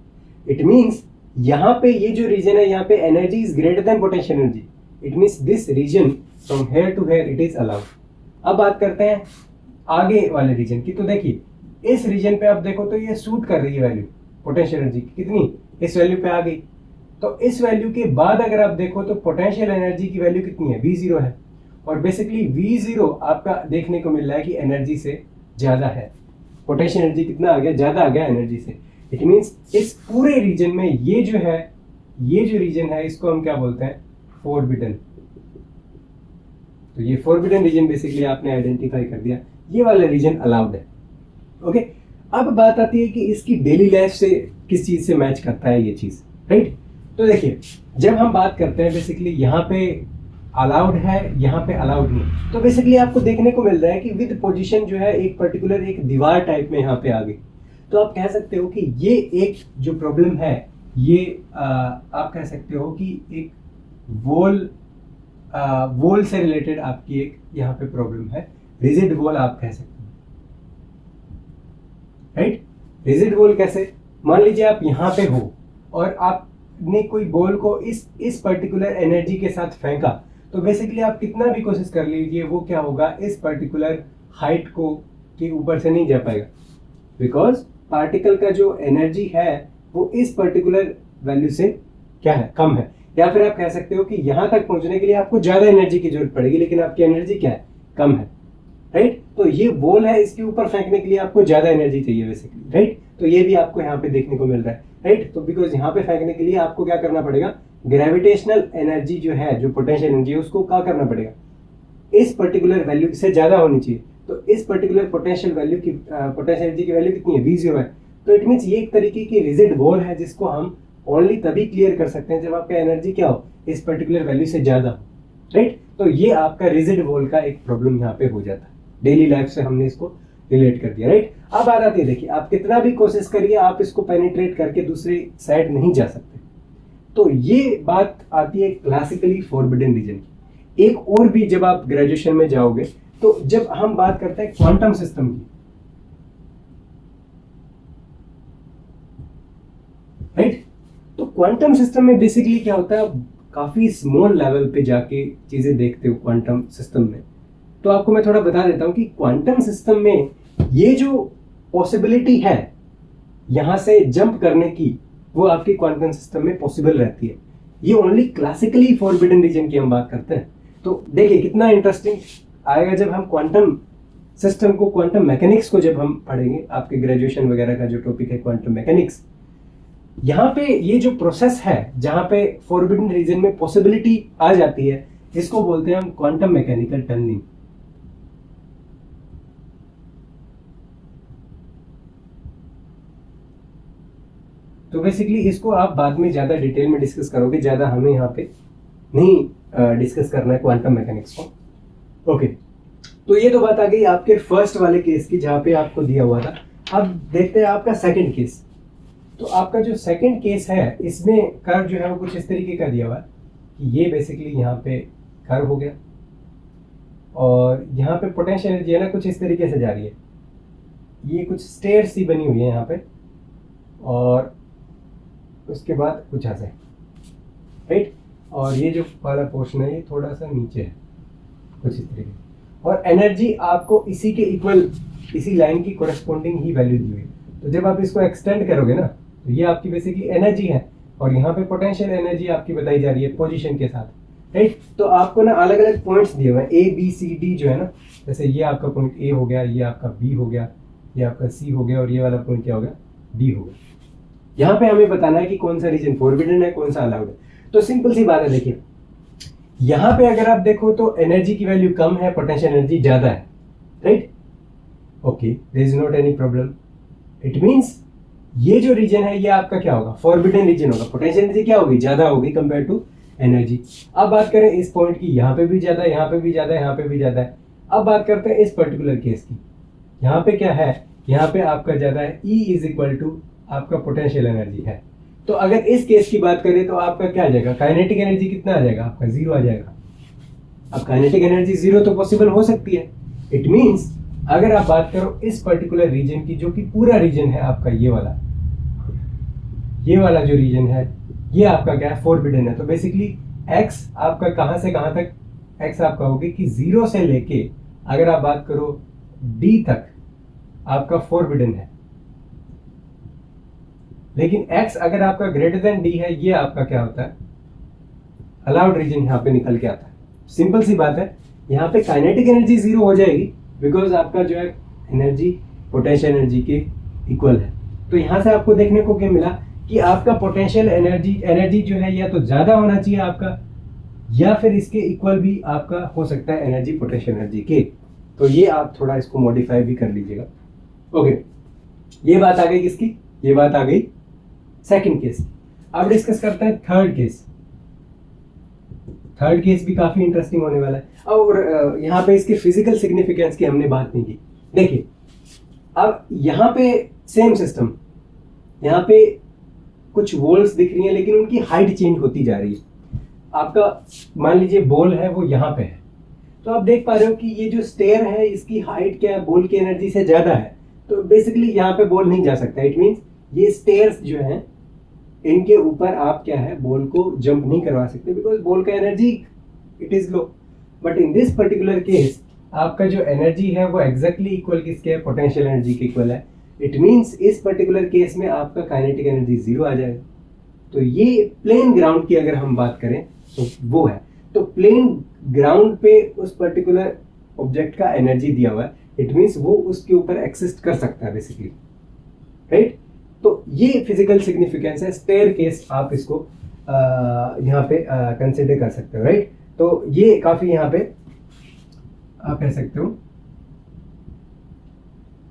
इट मीन्स यहाँ पे ये जो रीजन है, यहाँ पे energy is greater than potential energy. It means this region from here to here it is allowed. अब बात करते हैं आगे वाले रीजन की। तो देखिए इस रीजन पे आप देखो तो ये सूट कर रही है वैल्यू पोटेंशियल एनर्जी की, कितनी, इस वैल्यू पे आ गई। तो इस वैल्यू के बाद अगर आप देखो तो पोटेंशियल एनर्जी की वैल्यू कितनी है, V0 है। और बेसिकली V0 आपका देखने को मिल रहा है कि एनर्जी से ज्यादा है। पोटेंशियल एनर्जी कितना आ गया, ज्यादा आ गया एनर्जी से। इट मीन्स इस पूरे रीजन में ये जो है, ये जो रीजन है इसको हम क्या बोलते हैं, फॉरबिडन। तो ये फॉरबिडन रीजन बेसिकली आपने आइडेंटिफाई कर दिया, ये वाला रीजन अलाउड है। ओके, अब बात आती है कि इसकी डेली लाइफ से किस चीज से मैच करता है ये चीज, राइट। तो देखिए जब हम बात करते हैं बेसिकली यहाँ पे अलाउड है, यहाँ पे अलाउड नहीं, तो बेसिकली आपको देखने को मिल रहा है कि विद पोजीशन जो है एक पर्टिकुलर एक दीवार टाइप में यहाँ पे आ गई। तो आप कह सकते हो कि ये एक जो प्रॉब्लम है ये आप कह सकते हो कि एक वॉल से रिलेटेड आपकी एक यहाँ पे प्रॉब्लम है, रिजिड वॉल आप कह सकते हो, राइट। रिजिड वॉल कैसे, मान लीजिए आप यहाँ पे हो और आपने कोई बॉल को इस पर्टिकुलर एनर्जी के साथ फेंका, तो बेसिकली आप कितना भी कोशिश कर लीजिए वो क्या होगा, इस पर्टिकुलर हाइट को के ऊपर से नहीं जा पाएगा, बिकॉज पार्टिकल का जो एनर्जी है वो इस पर्टिकुलर वैल्यू से क्या है, कम है। या फिर आप कह सकते हो कि यहाँ तक पहुंचने के लिए आपको ज्यादा एनर्जी की जरूरत पड़ेगी, लेकिन आपकी एनर्जी क्या है, कम है, राइट। तो ये बॉल है, इसके ऊपर फेंकने के लिए आपको ज्यादा एनर्जी चाहिए बेसिकली, राइट। तो ये भी आपको यहाँ पे देखने को मिल रहा है, राइट। तो बिकॉज यहाँ पे फेंकने के लिए आपको क्या करना पड़ेगा, ग्रेविटेशनल एनर्जी जो है, जो पोटेंशियल एनर्जी है, उसको क्या करना पड़ेगा, इस पर्टिकुलर वैल्यू से ज्यादा होनी चाहिए। तो इस पर्टिकुलर पोटेंशियल वैल्यू की पोटेंशियल एनर्जी की वैल्यू कितनी है, V0 है। तो इट मीन्स ये एक तरीके की रिजिड वॉल है जिसको हम ओनली तभी क्लियर कर सकते हैं जब आपका एनर्जी क्या हो, इस पर्टिकुलर वैल्यू से ज्यादा हो, राइट। तो ये आपका रिजिड वॉल का एक प्रॉब्लम यहाँ पे हो जाता है। डेली लाइफ से हमने इसको रिलेट कर दिया, राइट। अब बात आती है, देखिए आप कितना भी कोशिश करिए आप इसको पेनिट्रेट करके दूसरी साइड नहीं जा सकते। तो ये बात आती है क्लासिकली फॉरबिडन रीजन की। एक और भी जब आप ग्रेजुएशन में जाओगे तो जब हम बात करते हैं क्वांटम सिस्टम की, राइट। तो क्वांटम सिस्टम में बेसिकली क्या होता है, आप काफी स्मॉल लेवल पे जाके चीजें देखते हो क्वांटम सिस्टम में। तो आपको मैं थोड़ा बता देता हूं कि क्वांटम सिस्टम में ये जो पॉसिबिलिटी है यहां से जंप करने की, वो आपकी क्वांटम सिस्टम में पॉसिबल रहती है। ये ओनली क्लासिकली फॉरबिडन रीजन की हम बात करते हैं। तो देखिए कितना इंटरेस्टिंग आएगा जब हम क्वांटम सिस्टम को, क्वांटम मैकेनिक्स को जब हम पढ़ेंगे। आपके ग्रेजुएशन वगैरह का जो टॉपिक है क्वांटम मैकेनिक्स, यहाँ पे ये जो प्रोसेस है जहां पे फॉरबिडन रीजन में पॉसिबिलिटी आ जाती है, इसको बोलते हैं हम क्वांटम मैकेनिकल टनलिंग। तो बेसिकली इसको आप बाद में ज्यादा डिटेल में डिस्कस करोगे, ज्यादा हमें यहाँ पे नहीं डिस्कस करना है क्वांटम मैकेनिक्स को। ओके, तो ये तो बात आ गई आपके फर्स्ट वाले केस की जहाँ पे आपको दिया हुआ था। अब देखते हैं आपका सेकंड केस। तो आपका जो सेकंड केस है इसमें कर्व जो है वो कुछ इस तरीके का दिया हुआ है कि ये बेसिकली यहाँ पे कर्व हो गया और यहाँ पे पोटेंशियल एनर्जी है ना कुछ इस तरीके से जा रही है। ये कुछ स्टेयर सी बनी हुई है यहाँ पे और उसके बाद कुछ ऐसे, राइट। और ये जो वाला पोर्शन है ये थोड़ा सा नीचे है कुछ इस तरीके, और एनर्जी आपको इसी के इक्वल, इसी लाइन की कोरेस्पोंडिंग ही वैल्यू दी हुई है। तो जब आप इसको एक्सटेंड करोगे ना तो ये आपकी बेसिकली एनर्जी है और यहाँ पे पोटेंशियल एनर्जी आपकी बताई जा रही है पोजीशन के साथ, राइट। तो आपको ना अलग अलग पॉइंट्स दिए हुए हैं, A B C D जो है ना, जैसे ये आपका पॉइंट A हो गया, ये आपका B हो गया, ये आपका C हो गया और ये वाला पॉइंट क्या हो गया, D हो गया। यहाँ पे हमें बताना है कि कौन सा रीजन फॉरबिडन है, कौन सा अलाउड है। तो सिंपल सी बात है, देखिए यहाँ पे अगर आप देखो तो एनर्जी की वैल्यू कम है, पोटेंशियल एनर्जी ज्यादा है, right. Okay, there is not any problem. It means ये जो रीजन है ये आपका क्या होगा, फॉरबिडन रीजन होगा। पोटेंशियल एनर्जी क्या होगी, ज्यादा होगी कंपेयर टू एनर्जी। अब बात करें इस पॉइंट की, यहाँ पे भी ज़्यादा, यहाँ पे भी ज़्यादा, यहाँ पे भी ज़्यादा है। अब बात करते हैं इस पर्टिकुलर केस की, यहाँ पे क्या है, यहाँ पे आपका ज़्यादा है, E इज इक्वल टू आपका पोटेंशियल एनर्जी है। तो अगर इस केस की बात करें तो आपका क्या आ जाएगा, काइनेटिक एनर्जी कितना आ जाएगा आपका, 0 आ जाएगा। अब काइनेटिक एनर्जी 0 तो पॉसिबल हो सकती है। इट मीन्स अगर आप बात करो इस पर्टिकुलर रीजन की, जो कि पूरा रीजन है आपका ये वाला जो रीजन है, ये आपका क्या है, फोरबिडन है। तो बेसिकली x आपका कहाँ से कहाँ तक, x आपका होगी कि 0 से लेके अगर आप बात करो d तक आपका फोरबिडन है। लेकिन x अगर आपका ग्रेटर देन d है, ये आपका क्या होता है, अलाउड रीजन यहाँ पे निकल के आता है। सिंपल सी बात है, यहाँ पे काइनेटिक एनर्जी 0 हो जाएगी बिकॉज आपका जो है एनर्जी पोटेंशियल एनर्जी के इक्वल है। तो यहाँ से आपको देखने को क्या मिला कि आपका पोटेंशियल एनर्जी जो है या तो ज़्यादा होना चाहिए आपका, या फिर इसके इक्वल भी आपका हो सकता है एनर्जी पोटेंशियल एनर्जी के। तो ये आप थोड़ा इसको मॉडिफाई भी कर लीजिएगा। ओके, ये बात आ गई किसकी, ये बात आ गई सेकंड केस की। अब डिस्कस करते हैं थर्ड केस। थर्ड केस भी काफी इंटरेस्टिंग होने वाला है। और यहाँ पे इसके फिजिकल सिग्निफिकेंस की हमने बात नहीं की। देखिए अब यहाँ पे सेम सिस्टम, यहाँ पे कुछ वॉल्स दिख रही हैं लेकिन उनकी हाइट चेंज होती जा रही है। आपका मान लीजिए बॉल है वो यहाँ पे है, तो आप देख पा रहे हो कि ये जो स्टेयर है इसकी हाइट क्या है, बॉल की एनर्जी से ज्यादा है। तो बेसिकली यहाँ पे बॉल नहीं जा सकता। इट मीन्स ये स्टेयर्स जो हैं इनके ऊपर आप क्या है, बॉल को जंप नहीं करवा सकते बिकॉज बॉल का energy it is low. But in this particular case आपका जो एनर्जी है वो एग्जैक्टली इक्वल किसके है, पोटेंशियल एनर्जी के इक्वल है। इट मीन्स इस पर्टिकुलर केस में आपका काइनेटिक एनर्जी 0 आ जाएगा। तो ये प्लेन ग्राउंड की अगर हम बात करें तो वो है। तो प्लेन ग्राउंड पे उस पर्टिकुलर ऑब्जेक्ट का एनर्जी दिया हुआ है, इट मीन्स वो उसके ऊपर एक्सिस्ट कर सकता है बेसिकली, राइट। तो ये फिजिकल सिग्निफिकेंस है। स्टेयर केस आप इसको यहाँ पे कंसिडर कर सकते हो, राइट। तो ये काफी यहाँ पे आप कह सकते हो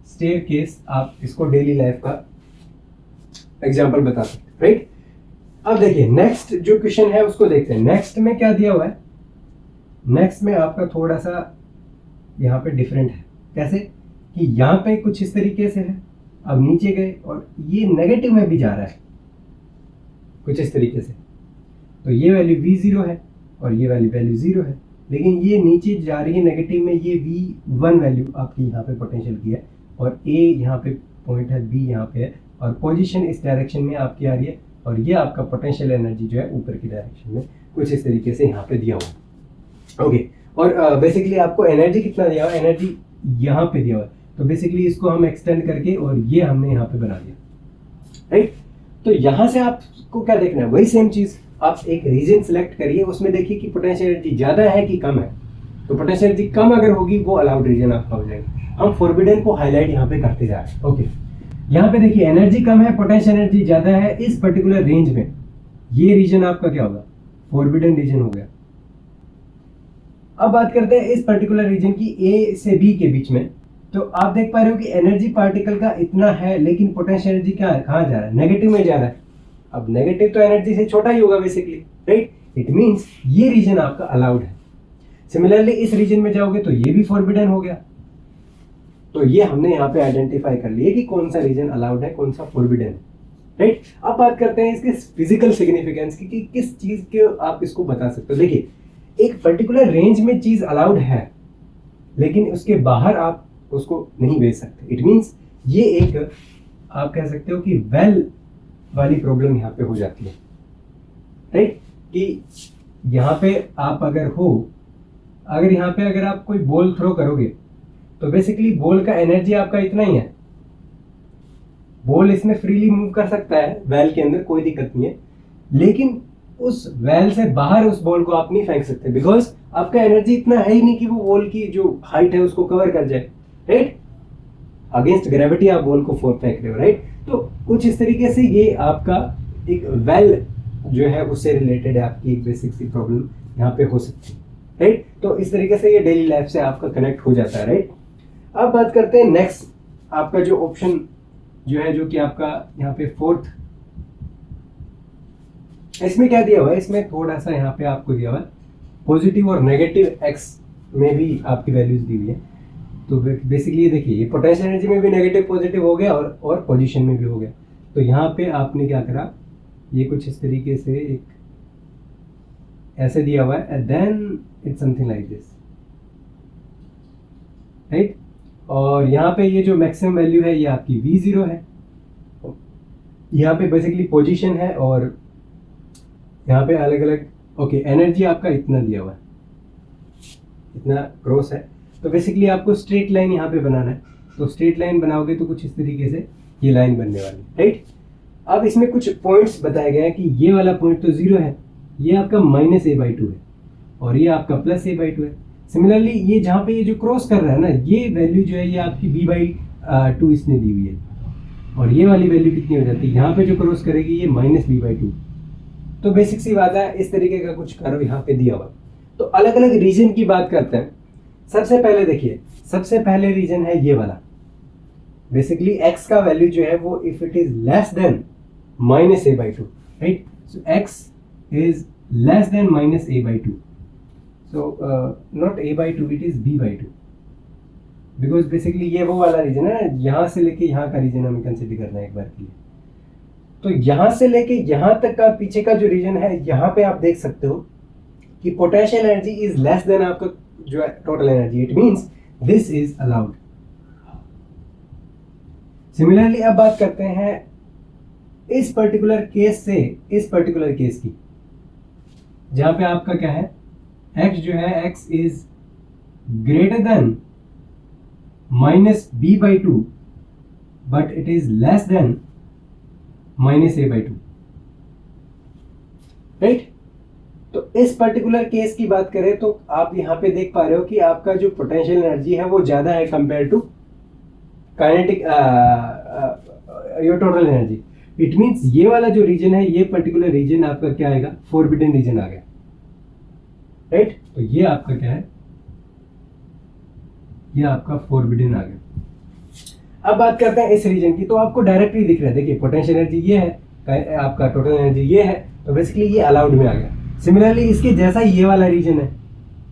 स्टेयर केस, आप इसको डेली लाइफ का एग्जांपल बता सकते हो, राइट। अब देखिए नेक्स्ट जो क्वेश्चन है उसको देखते हैं। नेक्स्ट में क्या दिया हुआ है, नेक्स्ट में आपका थोड़ा सा यहाँ पे डिफरेंट है। कैसे कि यहाँ पे कुछ इस तरीके से है, अब नीचे गए और ये नेगेटिव में भी जा रहा है कुछ इस तरीके से। तो ये वैल्यू V0 है और ये वैल्यू 0 है, लेकिन ये नीचे जा रही है नेगेटिव में। ये V1 वैल्यू आपकी यहाँ पे पोटेंशियल की है और A यहाँ पे पॉइंट है, B यहाँ पे है और पोजीशन इस डायरेक्शन में आपकी आ रही है। और ये आपका पोटेंशियल एनर्जी जो है ऊपर की डायरेक्शन में कुछ इस तरीके से यहाँ पे दिया हुआ है। ओके, और बेसिकली आपको एनर्जी कितना दिया हुआ है, एनर्जी यहाँ पे दिया हुआ है। तो बेसिकली इसको हम एक्सटेंड करके और ये हमने यहाँ पे बना दिया, राइट। तो यहाँ से आपको क्या देखना है, वही सेम चीज। आप एक रीजन सिलेक्ट करिए, उसमें देखिए कि पोटेंशियल एनर्जी ज्यादा है कि कम है। तो पोटेंशियल एनर्जी कम अगर होगी वो अलाउड रीजन आपका हो जाएगा। हम फॉरबिडन को हाईलाइट यहाँ पे करते जा रहे हैं। ओके, यहाँ पे देखिए एनर्जी कम है, पोटेंशियल एनर्जी ज्यादा है इस पर्टिकुलर रेंज में। ये रीजन आपका क्या होगा, फॉरबिडन रीजन हो गया। अब बात करते हैं इस पर्टिकुलर रीजन की, ए से बी के बीच में। तो आप देख पा रहे हो कि एनर्जी पार्टिकल का इतना है लेकिन पोटेंशियल एनर्जी क्या है, कहाँ जा रहा है, नेगेटिव में जा रहा है। अब नेगेटिव तो एनर्जी से छोटा ही होगा बेसिकली, राइट। इट मींस ये रीजन आपका अलाउड है। सिमिलरली इस रीजन में जाओगे तो ये भी फॉरबिडन हो गया। तो ये हमने यहाँ पे आइडेंटिफाई कर लिया कि कौन सा रीजन अलाउड है, कौन सा फॉरबिडन है, राइट। अब बात करते हैं इसके फिजिकल सिग्निफिकेंस की कि किस चीज के आप इसको बता सकते हो। देखिए एक पर्टिकुलर रेंज में चीज अलाउड है लेकिन उसके बाहर आप उसको नहीं बेच सकते। इट मींस ये एक आप कह सकते हो कि वेल वाली प्रॉब्लम यहाँ पे हो जाती है, राइट। कि यहाँ पे आप अगर यहाँ पे अगर आप कोई बॉल थ्रो करोगे तो बेसिकली बॉल का एनर्जी आपका इतना ही है। बॉल इसमें फ्रीली मूव कर सकता है वेल के अंदर, कोई दिक्कत नहीं है, लेकिन उस वेल से बाहर उस बॉल को आप नहीं फेंक सकते बिकॉज आपका एनर्जी इतना है ही नहीं कि वो बॉल की जो हाइट है उसको कवर कर जाए, राइट। अगेंस्ट ग्रेविटी आप बॉल को फेंक रहे हो, राइट। तो कुछ इस तरीके से ये आपका एक वेल जो है उससे रिलेटेड है, आपकी एक बेसिक सी प्रॉब्लम यहाँ पे हो सकती है, राइट। तो इस तरीके से ये डेली लाइफ से आपका कनेक्ट हो जाता है, राइट। अब बात करते हैं नेक्स्ट आपका जो ऑप्शन जो है, जो कि आपका यहाँ पे फोर्थ इसमें क्या दिया हुआ है, इसमें थोड़ा सा यहाँ पे आपको दिया हुआ है पॉजिटिव और नेगेटिव एक्स में भी आपकी वैल्यूज दी हुई है। तो बेसिकली ये देखिए, ये पोटेंशियल एनर्जी में भी नेगेटिव पॉजिटिव हो गया और पोजीशन में भी हो गया। तो यहाँ पे आपने क्या करा, ये कुछ इस तरीके से एक ऐसे दिया हुआ है, then it's something like this, right. और यहाँ पे ये जो मैक्सिमम वैल्यू है ये आपकी V0 है, यहाँ पे बेसिकली पोजीशन है, और यहाँ पे अलग अलग ओके एनर्जी आपका इतना दिया हुआ है, इतना क्रॉस है। तो बेसिकली आपको स्ट्रेट लाइन यहाँ पे बनाना है। तो स्ट्रेट लाइन बनाओगे तो कुछ इस तरीके से ये लाइन बनने वाली है, राइट। अब इसमें कुछ पॉइंट्स बताया गया है कि ये वाला पॉइंट तो 0 है, ये आपका -a/2 है, और ये आपका +a/2 है। सिमिलरली ये जहाँ पे ये जो क्रॉस कर रहा है ना, ये वैल्यू जो है ये आपकी b/2 इसने दी हुई है, और ये वाली वैल्यू कितनी हो जाती है, यहाँ पे जो क्रॉस करेगी ये -b/2। तो बेसिक सी बात है, इस तरीके का कुछ कर्व यहाँ पे दिया हुआ। तो अलग अलग रीजन की बात करते हैं। सबसे पहले देखिए, सबसे पहले रीजन है ये वाला। बेसिकली x का वैल्यू जो है वो if it is less than -a/2, right. So x is less than -a/2, so not a/2, it is b/2, because basically ये वो वाला रीजन है, यहाँ से लेके यहाँ का रीजन हमें कंसिडर करना है एक बार के लिए। तो यहाँ से लेके यहाँ तक का पीछे का जो रीजन है, यहाँ पे आप देख सकते हो कि potential energy is less than आपका जो है total energy, it means this is allowed. Similarly अब बात करते हैं इस पर्टिकुलर केस से इस पर्टिकुलर केस की, जहां पे आपका क्या है, x जो है x is greater then -b/2 but it is less than -a/2, right. तो इस पर्टिकुलर केस की बात करें तो आप यहां पे देख पा रहे हो कि आपका जो पोटेंशियल एनर्जी है वो ज्यादा है compare to kinetic your total energy. It means ये वाला जो रीजन है, ये पर्टिकुलर रीजन आपका क्या आएगा, फॉरबिडन रीजन आ गया, राइट। तो ये आपका क्या है, ये आपका फॉरबिडन आ गया। अब बात करते हैं इस रीजन की। तो आपको डायरेक्टली दिख रहा है, देखिए पोटेंशियल एनर्जी ये है, आपका टोटल एनर्जी ये है, तो बेसिकली ये अलाउड में आ गया। सिमिलरली इसके जैसा ये वाला रीजन है,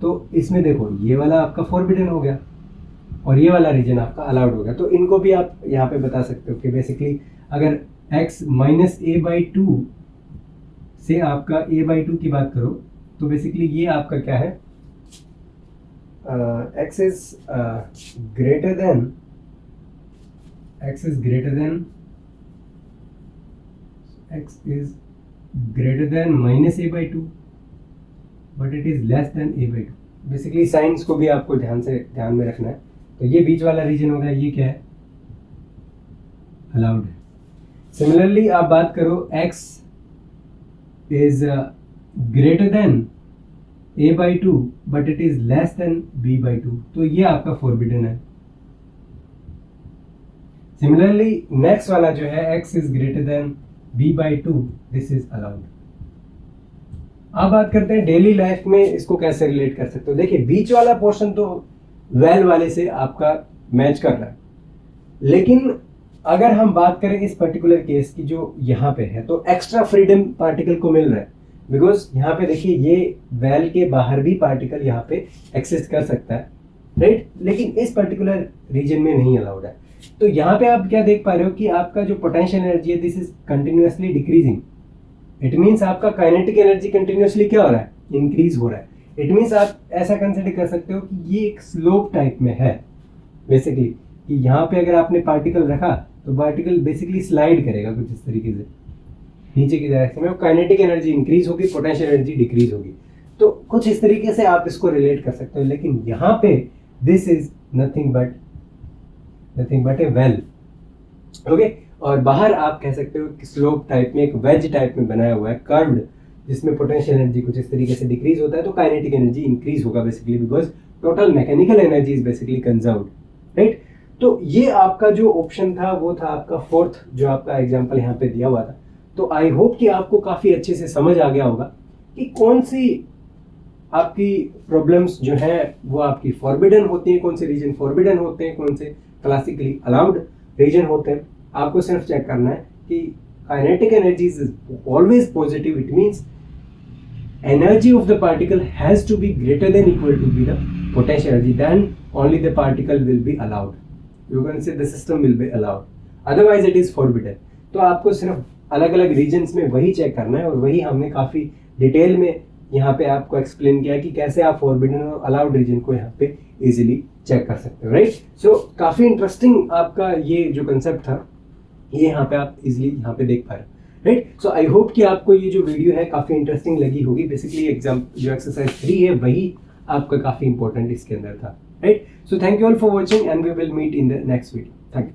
तो इसमें देखो ये वाला आपका फॉरबिडन हो गया और ये वाला रीजन आपका अलाउड हो गया। तो इनको भी आप यहाँ पे बता सकते हो कि बेसिकली अगर x -a/2 से आपका a/2 की बात करो तो बेसिकली ये आपका क्या है, x is greater then -a/2 but it is less than a/2। Basically science को भी आपको ध्यान में रखना है। तो ये बीच वाला रीजन होगा, ये क्या है, अलाउड है। सिमिलरली आप बात करो x is greater then a/2 but it is less than b/2, तो ये आपका फॉरबिडन है। सिमिलरली नेक्स्ट वाला जो है x is greater then b/2, this is allowed. अब बात करते हैं डेली लाइफ में इसको कैसे रिलेट कर सकते हो। देखिए बीच वाला पोर्शन तो वेल वाले से आपका मैच कर रहा है, लेकिन अगर हम बात करें इस पर्टिकुलर केस की जो यहाँ पे है, तो एक्स्ट्रा फ्रीडम पार्टिकल को मिल रहा है, बिकॉज यहाँ पे देखिए ये वेल के बाहर भी पार्टिकल यहाँ पे एक्सिस्ट कर सकता है, राइट, लेकिन इस पर्टिकुलर रीजन में नहीं अलाउड है। तो यहाँ पे आप क्या देख पा रहे हो कि आपका जो पोटेंशियल एनर्जी है, this is continuously decreasing. It means आपका काइनेटिक एनर्जी कंटिन्यूअसली क्या हो रहा है, इंक्रीज हो रहा है। इट मीन्स आप ऐसा कंसिडर कर सकते हो कि ये एक स्लोप टाइप में है बेसिकली, कि यहाँ पे अगर आपने पार्टिकल रखा तो पार्टिकल बेसिकली स्लाइड करेगा कुछ इस तरीके से नीचे की डायरेक्शन में, काइनेटिक एनर्जी इंक्रीज होगी, पोटेंशियल एनर्जी डिक्रीज होगी। तो कुछ इस तरीके से आप इसको रिलेट कर सकते हो, लेकिन यहाँ पे this is nothing but A well, okay. और बाहर आप कह सकते हो कि स्लोप टाइप में, एक वेज टाइप में बनाया हुआ है, कर्व्ड, जिसमें पोटेंशियल एनर्जी कुछ इस तरीके से डिक्रीज होता है, तो काइनेटिक एनर्जी इंक्रीज होगा basically, because total mechanical energy is basically conserved, right. तो ये आपका जो ऑप्शन था वो था आपका फोर्थ, जो आपका एग्जांपल यहाँ पे दिया हुआ था। तो आई होप कि आपको काफी अच्छे से समझ आ गया होगा कि कौन सी आपकी प्रॉब्लम्स जो है वो आपकी फॉरबिडन होती है, कौन से रीजन फॉरबिडन होते हैं, कौन से क्लासिकली अलाउड रीजन होते हैं। आपको सिर्फ चेक करना है कि kinetic energy is always positive, it means energy of the particle has to be greater than equal to be the potential energy, then only the particle will be allowed. You can say the system will be allowed, otherwise it is forbidden. तो आपको सिर्फ अलग अलग regions में वही check करना है, और वही हमने काफ़ी डिटेल में यहाँ पे आपको एक्सप्लेन किया कि कैसे आप फॉरबिडन और अलाउड रीजन को यहाँ पे इजीली चेक कर सकते हो, राइट. सो काफ़ी इंटरेस्टिंग आपका ये जो कंसेप्ट था, ये यहाँ पे आप इजीली यहाँ पे देख पा रहे हैं, राइट. सो आई होप कि आपको ये जो वीडियो है काफ़ी इंटरेस्टिंग लगी होगी. बेसिकली एग्जाम जो एक्सरसाइज 3 है वही आपका काफ़ी इंपॉर्टेंट इसके अंदर था, right. So thank you all for watching and we will meet in the next video. Thank you.